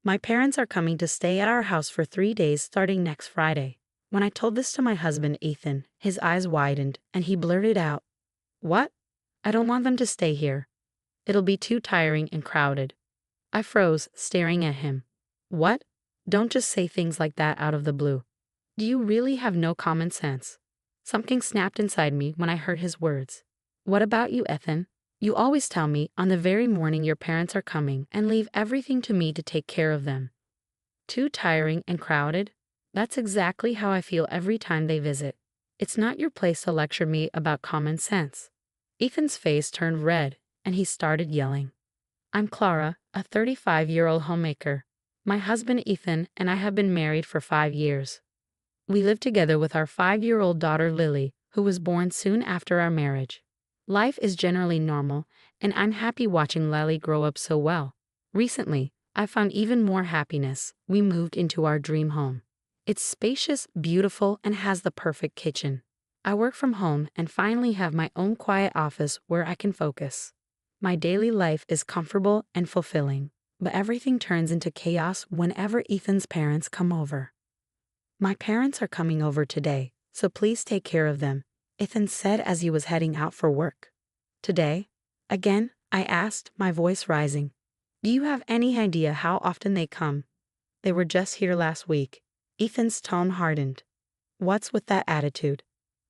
My parents are coming to stay at our house for 3 days starting next Friday. When I told this to my husband, Ethan, his eyes widened and he blurted out, "What? I don't want them to stay here. It'll be too tiring and crowded." I froze, staring at him. What? Don't just say things like that out of the blue. Do you really have no common sense? Something snapped inside me when I heard his words. What about you, Ethan? You always tell me on the very morning your parents are coming and leave everything to me to take care of them. Too tiring and crowded? That's exactly how I feel every time they visit. It's not your place to lecture me about common sense. Ethan's face turned red and he started yelling. I'm Clara, a 35-year-old homemaker. My husband Ethan and I have been married for 5 years. We live together with our 5-year-old daughter Lily, who was born soon after our marriage. Life is generally normal, and I'm happy watching Lily grow up so well. Recently, I found even more happiness. We moved into our dream home. It's spacious, beautiful, and has the perfect kitchen. I work from home and finally have my own quiet office where I can focus. My daily life is comfortable and fulfilling, but everything turns into chaos whenever Ethan's parents come over. My parents are coming over today, so please take care of them, Ethan said as he was heading out for work. Today? Again? I asked, my voice rising. Do you have any idea how often they come? They were just here last week. Ethan's tone hardened. What's with that attitude?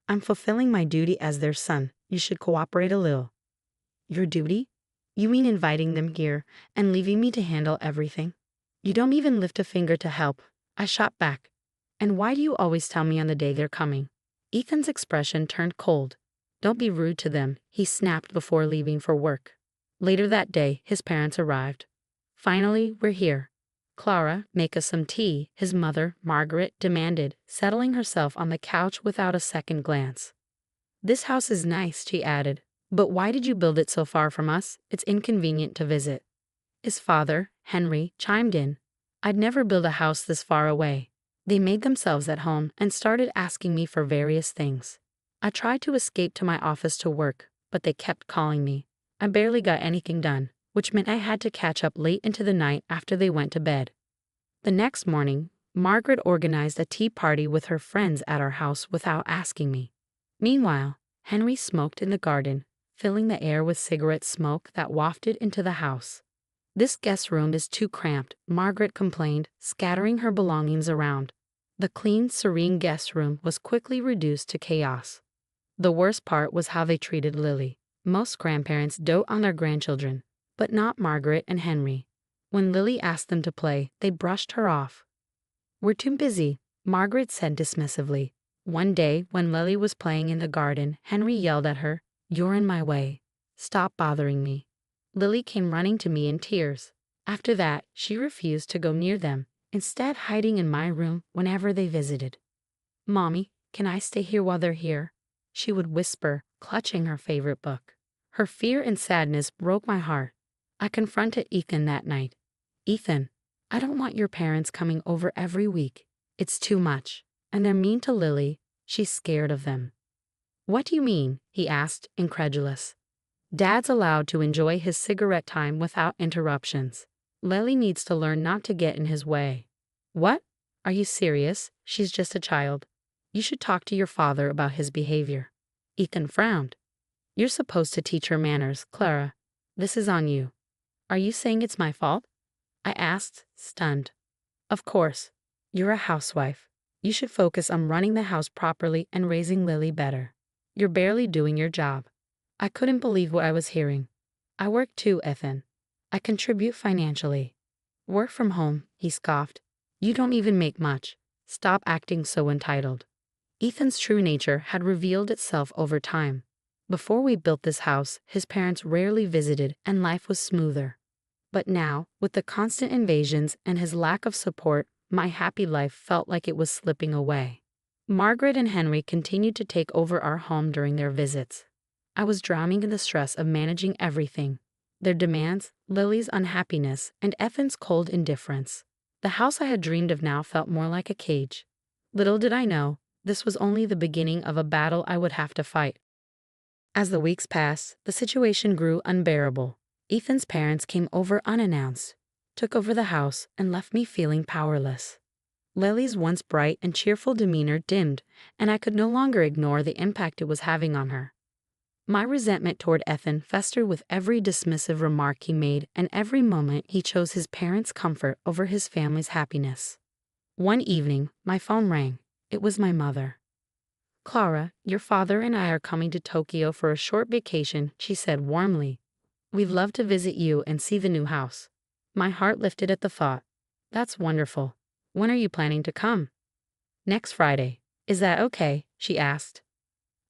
I'm fulfilling my duty as their son. You should cooperate a little. Your duty? You mean inviting them here and leaving me to handle everything? You don't even lift a finger to help. I shot back. And why do you always tell me on the day they're coming? Ethan's expression turned cold. Don't be rude to them, he snapped before leaving for work. Later that day, his parents arrived. Finally, we're here. Clara, make us some tea, his mother, Margaret, demanded, settling herself on the couch without a second glance. This house is nice, she added. But why did you build it so far from us? It's inconvenient to visit. His father, Henry, chimed in. I'd never build a house this far away. They made themselves at home and started asking me for various things. I tried to escape to my office to work, but they kept calling me. I barely got anything done, which meant I had to catch up late into the night after they went to bed. The next morning, Margaret organized a tea party with her friends at our house without asking me. Meanwhile, Henry smoked in the garden, filling the air with cigarette smoke that wafted into the house. This guest room is too cramped, Margaret complained, scattering her belongings around. The clean, serene guest room was quickly reduced to chaos. The worst part was how they treated Lily. Most grandparents dote on their grandchildren, but not Margaret and Henry. When Lily asked them to play, they brushed her off. We're too busy, Margaret said dismissively. One day, when Lily was playing in the garden, Henry yelled at her, You're in my way. Stop bothering me. Lily came running to me in tears. After that, she refused to go near them, instead hiding in my room whenever they visited. Mommy, can I stay here while they're here? She would whisper, clutching her favorite book. Her fear and sadness broke my heart. I confronted Ethan that night. Ethan, I don't want your parents coming over every week. It's too much. And they're mean to Lily. She's scared of them. What do you mean? He asked, incredulous. Dad's allowed to enjoy his cigarette time without interruptions. Lily needs to learn not to get in his way. What? Are you serious? She's just a child. You should talk to your father about his behavior. Ethan frowned. You're supposed to teach her manners, Clara. This is on you. Are you saying it's my fault? I asked, stunned. Of course. You're a housewife. You should focus on running the house properly and raising Lily better. You're barely doing your job. I couldn't believe what I was hearing. I work too, Ethan. I contribute financially. Work from home, he scoffed. You don't even make much. Stop acting so entitled. Ethan's true nature had revealed itself over time. Before we built this house, his parents rarely visited and life was smoother. But now, with the constant invasions and his lack of support, my happy life felt like it was slipping away. Margaret and Henry continued to take over our home during their visits. I was drowning in the stress of managing everything. Their demands, Lily's unhappiness, and Ethan's cold indifference. The house I had dreamed of now felt more like a cage. Little did I know, this was only the beginning of a battle I would have to fight. As the weeks passed, the situation grew unbearable. Ethan's parents came over unannounced. took over the house and left me feeling powerless. Lily's once bright and cheerful demeanor dimmed, and I could no longer ignore the impact it was having on her. My resentment toward Ethan festered with every dismissive remark he made and every moment he chose his parents' comfort over his family's happiness. One evening, my phone rang. It was my mother. "Clara, your father and I are coming to Tokyo for a short vacation," she said warmly. "We'd love to visit you and see the new house." My heart lifted at the thought. "That's wonderful. When are you planning to come?" "Next Friday. Is that okay?" she asked.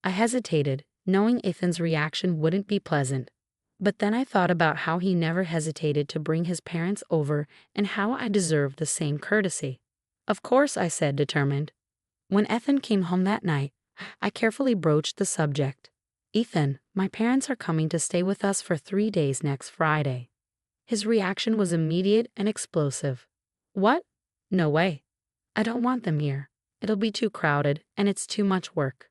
I hesitated, knowing Ethan's reaction wouldn't be pleasant. But then I thought about how he never hesitated to bring his parents over and how I deserved the same courtesy. "Of course," I said, determined. When Ethan came home that night, I carefully broached the subject. "Ethan, my parents are coming to stay with us for 3 days next Friday." His reaction was immediate and explosive. "What? No way. I don't want them here. It'll be too crowded, and it's too much work."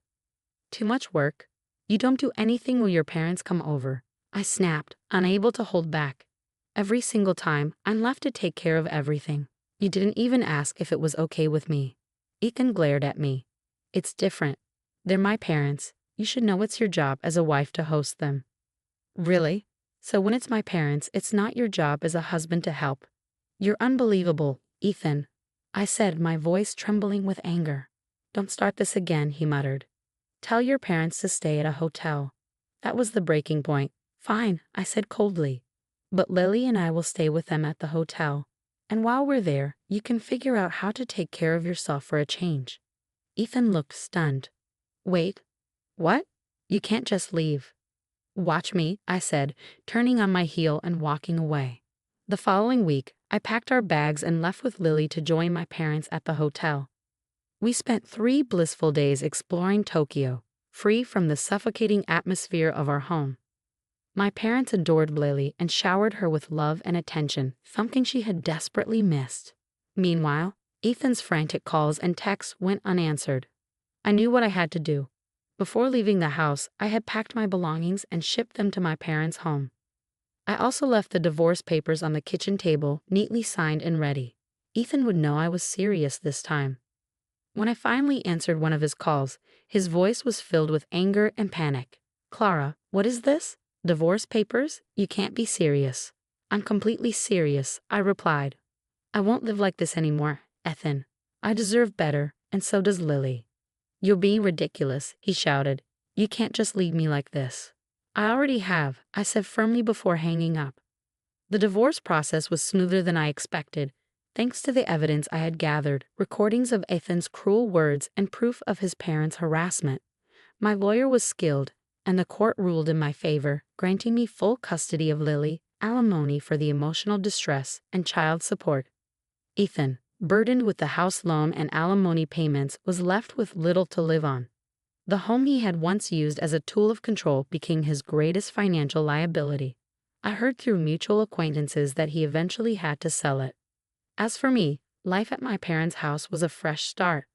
"Too much work? You don't do anything when your parents come over," I snapped, unable to hold back. "Every single time, I'm left to take care of everything. You didn't even ask if it was okay with me." Ethan glared at me. "It's different. They're my parents. You should know it's your job as a wife to host them." "Really? So when it's my parents, it's not your job as a husband to help?" "You're unbelievable, Ethan," I said, my voice trembling with anger. "Don't start this again," he muttered. "Tell your parents to stay at a hotel." That was the breaking point. "Fine," I said coldly. "But Lily and I will stay with them at the hotel. And while we're there, you can figure out how to take care of yourself for a change." Ethan looked stunned. "Wait. What? You can't just leave." "Watch me," I said, turning on my heel and walking away. The following week, I packed our bags and left with Lily to join my parents at the hotel. We spent 3 blissful days exploring Tokyo, free from the suffocating atmosphere of our home. My parents adored Lily and showered her with love and attention, something she had desperately missed. Meanwhile, Ethan's frantic calls and texts went unanswered. I knew what I had to do. Before leaving the house, I had packed my belongings and shipped them to my parents' home. I also left the divorce papers on the kitchen table, neatly signed and ready. Ethan would know I was serious this time. When I finally answered one of his calls, his voice was filled with anger and panic. "Clara, what is this? Divorce papers? You can't be serious." "I'm completely serious," I replied. "I won't live like this anymore, Ethan. I deserve better, and so does Lily." "You're being ridiculous," he shouted. "You can't just leave me like this." "I already have," I said firmly before hanging up. The divorce process was smoother than I expected, thanks to the evidence I had gathered, recordings of Ethan's cruel words and proof of his parents' harassment. My lawyer was skilled, and the court ruled in my favor, granting me full custody of Lily, alimony for the emotional distress, and child support. Ethan, burdened with the house loan and alimony payments, was left with little to live on. The home he had once used as a tool of control became his greatest financial liability. I heard through mutual acquaintances that he eventually had to sell it. As for me, life at my parents' house was a fresh start.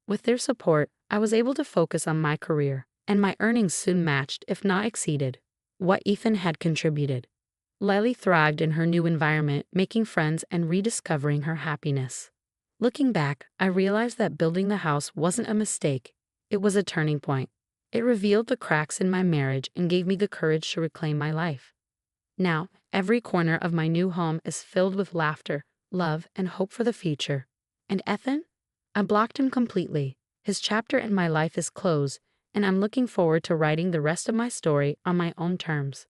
With their support, I was able to focus on my career, and my earnings soon matched, if not exceeded, what Ethan had contributed. Lily thrived in her new environment, making friends and rediscovering her happiness. Looking back, I realized that building the house wasn't a mistake. It was a turning point. It revealed the cracks in my marriage and gave me the courage to reclaim my life. Now, every corner of my new home is filled with laughter, love, and hope for the future. And Ethan? I blocked him completely. His chapter in my life is closed, and I'm looking forward to writing the rest of my story on my own terms.